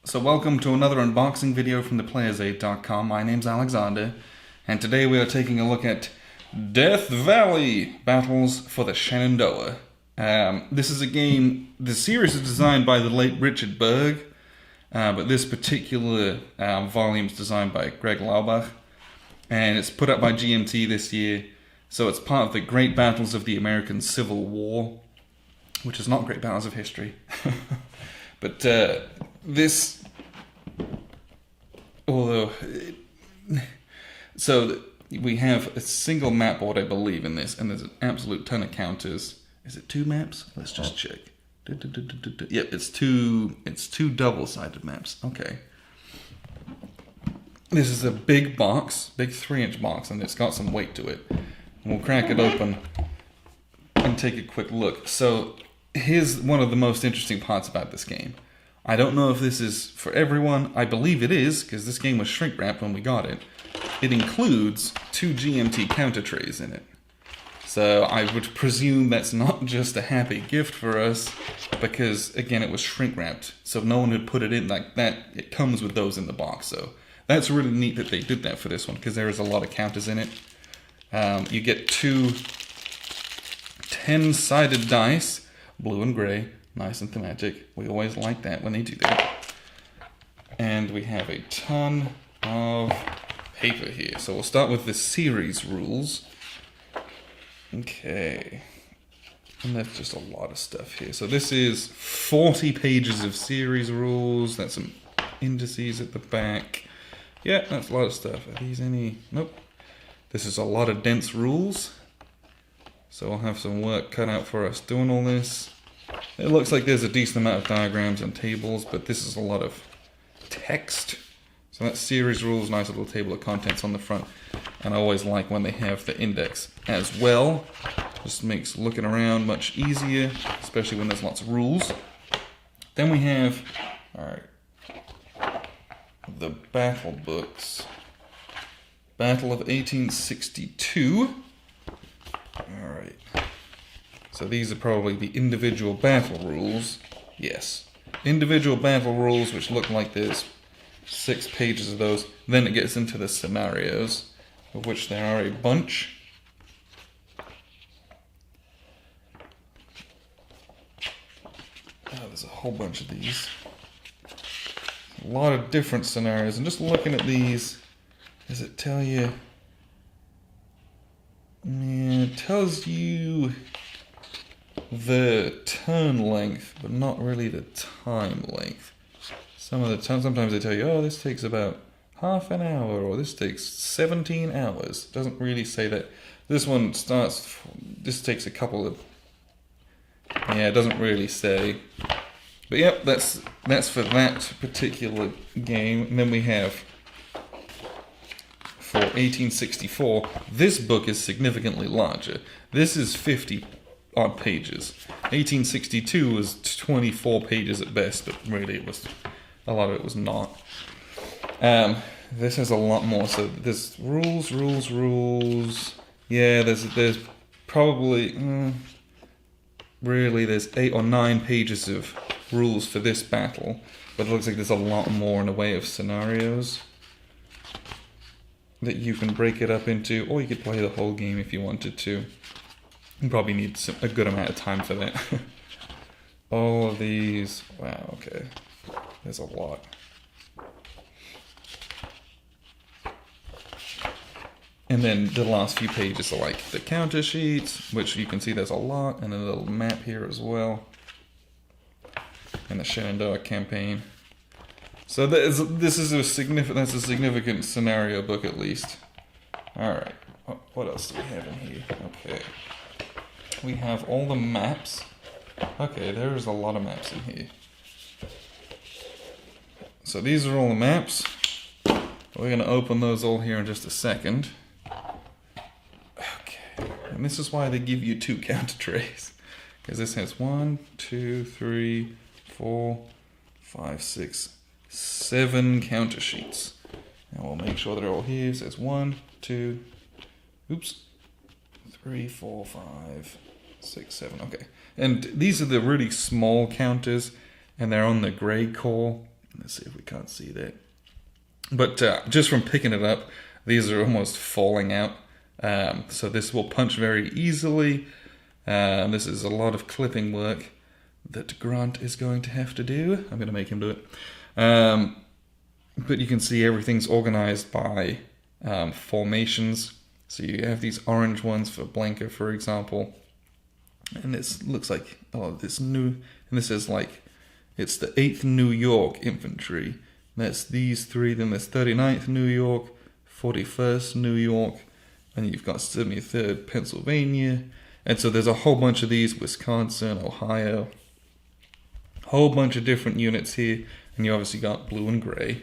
So welcome to another unboxing video from theplayersaid.com. My name's Alexander, and today we are taking a look at Death Valley Battles for the Shenandoah. This is a game, the series is designed by the late Richard Berg, but this particular volume is designed by Greg Laubach, and it's put up by GMT this year, so it's part of the Great Battles of the American Civil War, which is not Great Battles of History. But this, although, so we have a single map board, I believe, in this, and there's an absolute ton of counters. Is it two maps? Let's just check. Yep, it's two double-sided maps. Okay. This is a big box, big 3-inch box, and it's got some weight to it. We'll crack it open and take a quick look. So here's one of the most interesting parts about this game. I don't know if this is for everyone. I believe it is, because this game was shrink wrapped when we got it. It includes 2 GMT counter trays in it. So I would presume that's not just a happy gift for us, because again it was shrink wrapped, so no one had put it in like that. It comes with those in the box, so that's really neat that they did that for this one, because there is a lot of counters in it. You get 2 10-sided dice, blue and gray, nice and thematic. We always like that when they do that. And we have a ton of paper here. So we'll start with the series rules. Okay. And that's just a lot of stuff here. So this is 40 pages of series rules. That's some indices at the back. Yeah, that's a lot of stuff. Are these any? Nope. This is a lot of dense rules. So we'll have some work cut out for us doing all this. It looks like there's a decent amount of diagrams and tables, but this is a lot of text. So that's series rules, nice little table of contents on the front. And I always like when they have the index as well. Just makes looking around much easier, especially when there's lots of rules. Then we have, the battle books. Battle of 1862. Alright. So these are probably the individual battle rules. Yes. Individual battle rules, which look like there's 6 pages of those. Then it gets into the scenarios, of which there are a bunch. Oh, there's a whole bunch of these. A lot of different scenarios. And just looking at these, does it tell you? Yeah, it tells you the turn length, but not really the time length. Some of the time, sometimes they tell you, oh, this takes about half an hour, or this takes 17 hours. Doesn't really say that. This one starts, this takes a couple of, yeah, it doesn't really say. But yep, that's for that particular game. And then we have, for 1864, this book is significantly larger. This is 50 odd pages. 1862 was 24 pages at best, but really it was, a lot of it was not. This has a lot more, so there's rules. Yeah, there's probably, really there's 8 or 9 pages of rules for this battle, but it looks like there's a lot more in the way of scenarios that you can break it up into, or you could play the whole game if you wanted to. You probably need a good amount of time for that. All of these, wow, okay. There's a lot. And then the last few pages are like the counter sheets, which you can see there's a lot, and a little map here as well. And the Shenandoah campaign. So this is a significant scenario book at least. Alright, what else do we have in here? Okay. We have all the maps. Okay, there's a lot of maps in here. So these are all the maps. We're going to open those all here in just a second. Okay, and this is why they give you 2 counter trays. Because this has 1, 2, 3, 4, 5, 6, 7 counter sheets. And we'll make sure they're all here. It says 1, 2, 3, 4, 5, 6, 7. Okay. And these are the really small counters, and they're on the gray core. Let's see if we can't see that. But just from picking it up, these are almost falling out. So this will punch very easily. This is a lot of clipping work that Grant is going to have to do. I'm going to make him do it. But you can see everything's organized by formations. So you have these orange ones for Blanca, for example. And this looks like, this new, and this is like, it's the 8th New York Infantry. That's these three, then there's 39th New York, 41st New York, and you've got 73rd Pennsylvania. And so there's a whole bunch of these, Wisconsin, Ohio, whole bunch of different units here, and you obviously got blue and gray.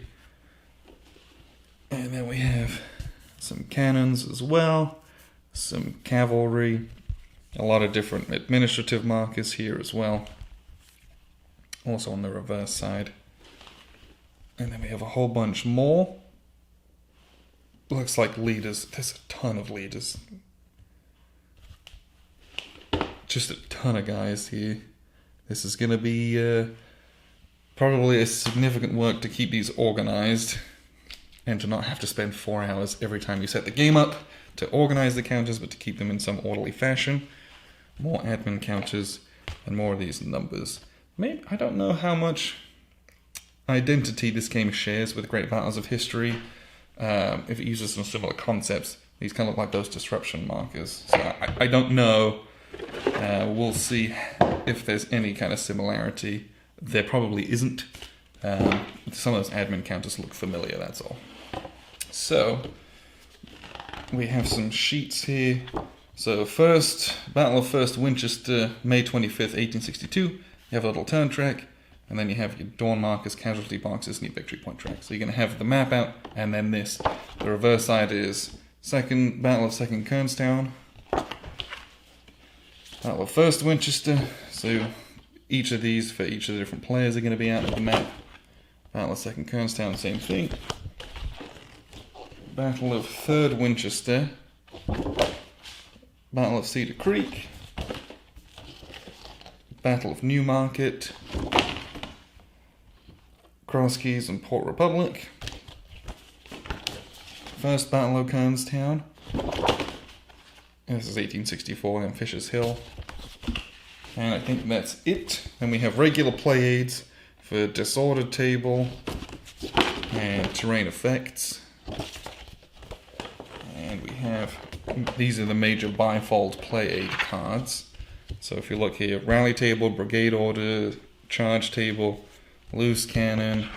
And then we have some cannons as well, some cavalry, a lot of different administrative markers here as well, also on the reverse side. And then we have a whole bunch more. Looks like leaders. There's a ton of leaders. Just a ton of guys here. This is going to be probably a significant work to keep these organized and to not have to spend 4 hours every time you set the game up to organize the counters, but to keep them in some orderly fashion. More admin counters and more of these numbers. Maybe, I don't know how much identity this game shares with Great Battles of History. If it uses some similar concepts, these kind of look like those disruption markers. So I don't know. We'll see if there's any kind of similarity. There probably isn't. Some of those admin counters look familiar, that's all. So, we have some sheets here. So first, Battle of First Winchester, May 25th, 1862. You have a little turn track, and then you have your dawn markers, casualty boxes, and your victory point track. So you're going to have the map out, and then this. The reverse side is Battle of Second Kernstown, Battle of First Winchester. So each of these for each of the different players are going to be out of the map. Battle of Second Kernstown, same thing. Battle of Third Winchester, Battle of Cedar Creek, Battle of Newmarket, Cross Keys and Port Republic, First Battle of Kernstown, this is 1864 in Fisher's Hill, and I think that's it. Then we have regular play aids for Disordered Table and Terrain Effects. And we have, these are the major bifold play aid cards. So if you look here, Rally Table, Brigade Order, Charge Table, Loose Cannon.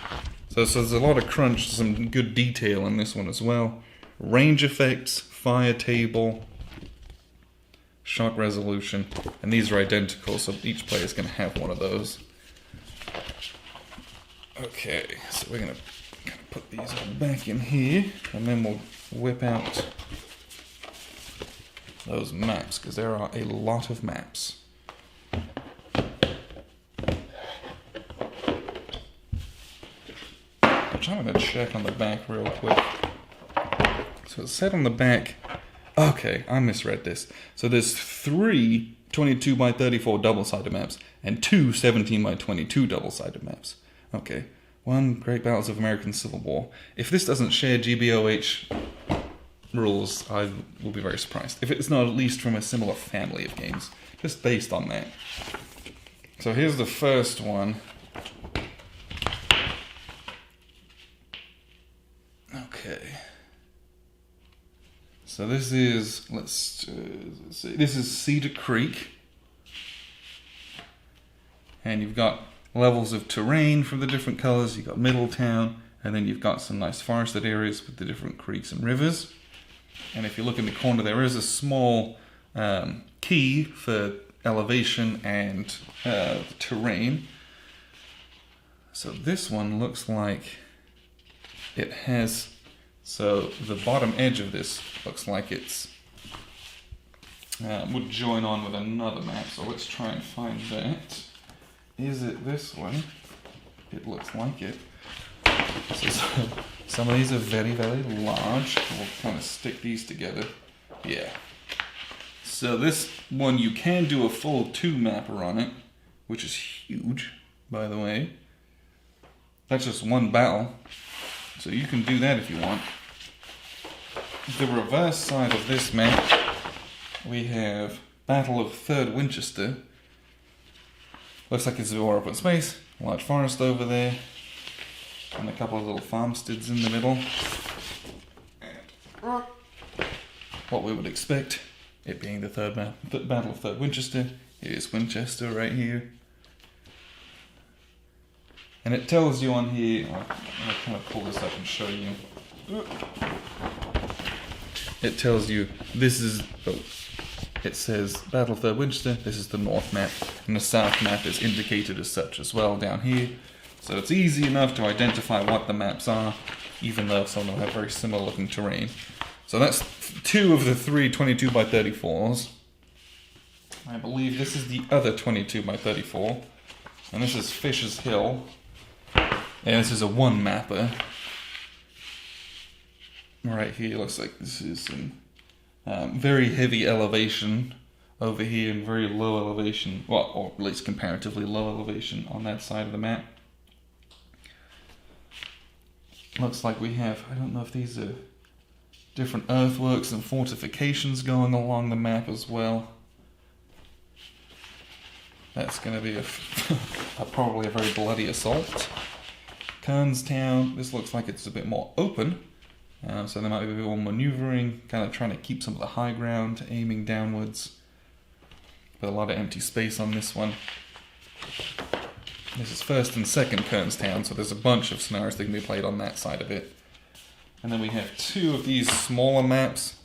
So there's a lot of crunch, some good detail in this one as well. Range Effects, Fire Table, Shock Resolution, and these are identical, so each player is going to have one of those. Okay, so we're going to put these back in here, and then we'll whip out those maps, because there are a lot of maps. Which I'm going to check on the back real quick. So it said on the back, okay, I misread this. So there's 3 22 by 34 double-sided maps, and 2 17 by 22 double-sided maps. Okay, 1 Great Battles of American Civil War. If this doesn't share GBOH rules, I will be very surprised. If it's not at least from a similar family of games, just based on that. So here's the first one. Okay. So this is, let's see, this is Cedar Creek. And you've got levels of terrain from the different colors. You've got Middletown, and then you've got some nice forested areas with the different creeks and rivers. And if you look in the corner, there is a small key for elevation and terrain. So this one looks like it has, so the bottom edge of this looks like it's would join on with another map. So let's try and find that. Is it this one? It looks like it. So some of these are very, very large. We'll kind of stick these together. Yeah. So this one, you can do a full 2 mapper on it, which is huge, by the way. that's just one battle. So you can do that if you want. The reverse side of this map, we have Battle of 3rd Winchester. Looks like it's more open space, large forest over there, and a couple of little farmsteads in the middle. What we would expect, it being the Battle of 3rd Winchester. Here's Winchester right here. And it tells you on here, I'll kind of pull this up and show you. It tells you this is, it says Battle of 3rd Winchester, this is the north map, and the south map is indicated as such as well down here. So it's easy enough to identify what the maps are, even though some of them have very similar looking terrain. So that's 2 of the 3 22x34s. I believe this is the other 22x34, and this is Fisher's Hill. Yeah, this is a 1 mapper. Right here, looks like this is some very heavy elevation over here and very low elevation, well, or at least comparatively low elevation on that side of the map. Looks like we have, I don't know if these are different earthworks and fortifications going along the map as well. That's going to be probably a very bloody assault. Kernstown, this looks like it's a bit more open. So there might be a bit more maneuvering, kind of trying to keep some of the high ground, aiming downwards. But a lot of empty space on this one. This is 1st and 2nd Kernstown, so there's a bunch of scenarios that can be played on that side of it. And then we have 2 of these smaller maps.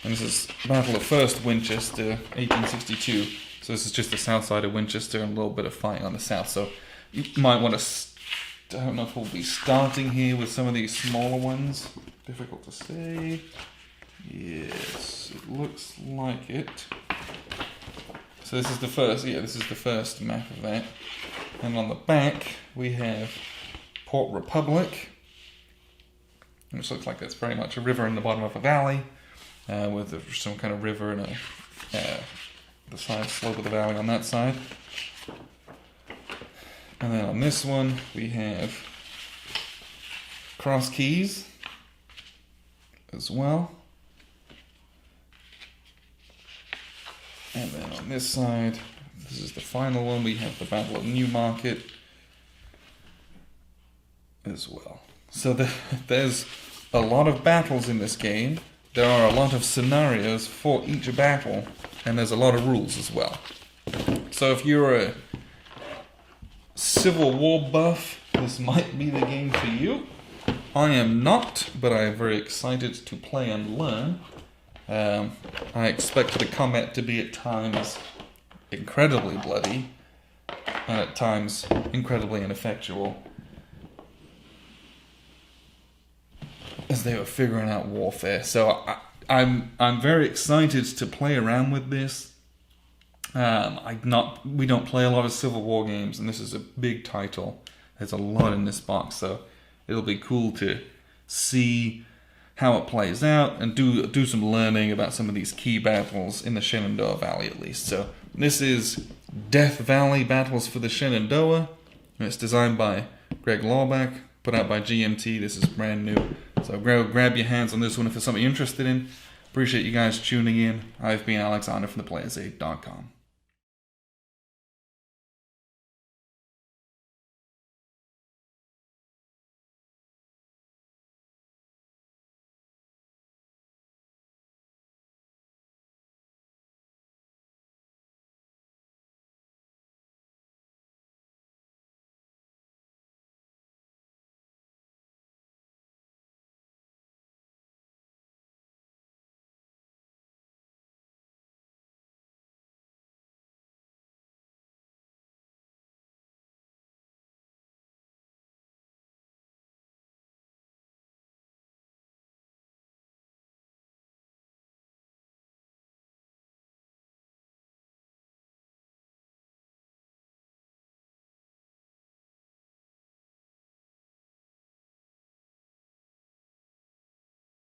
And this is Battle of 1st Winchester, 1862. So this is just the south side of Winchester and a little bit of fighting on the south. So you might want to, I don't know if we'll be starting here with some of these smaller ones. Difficult to say. Yes, it looks like it. So this is the first, this is the first map of that. And on the back, we have Port Republic, which looks like that's very much a river in the bottom of a valley, with some kind of river and the side slope of the valley on that side. And then on this one, we have Cross Keys as well. And then on this side, this is the final one, we have the Battle of Newmarket as well. So there's a lot of battles in this game. There are a lot of scenarios for each battle, and there's a lot of rules as well. So if you're a Civil War buff, this might be the game for you. I am not, but I am very excited to play and learn. I expect the combat to be at times incredibly bloody, and at times incredibly ineffectual, as they were figuring out warfare. So I'm very excited to play around with this. We don't play a lot of Civil War games, and this is a big title. There's a lot in this box, so it'll be cool to see how it plays out and do some learning about some of these key battles in the Shenandoah Valley at least. So this is Death Valley Battles for the Shenandoah. It's designed by Greg Lawback, put out by GMT. This is brand new. So grab your hands on this one if it's something you're interested in. Appreciate you guys tuning in. I've been Alexander from theplayersaid.com.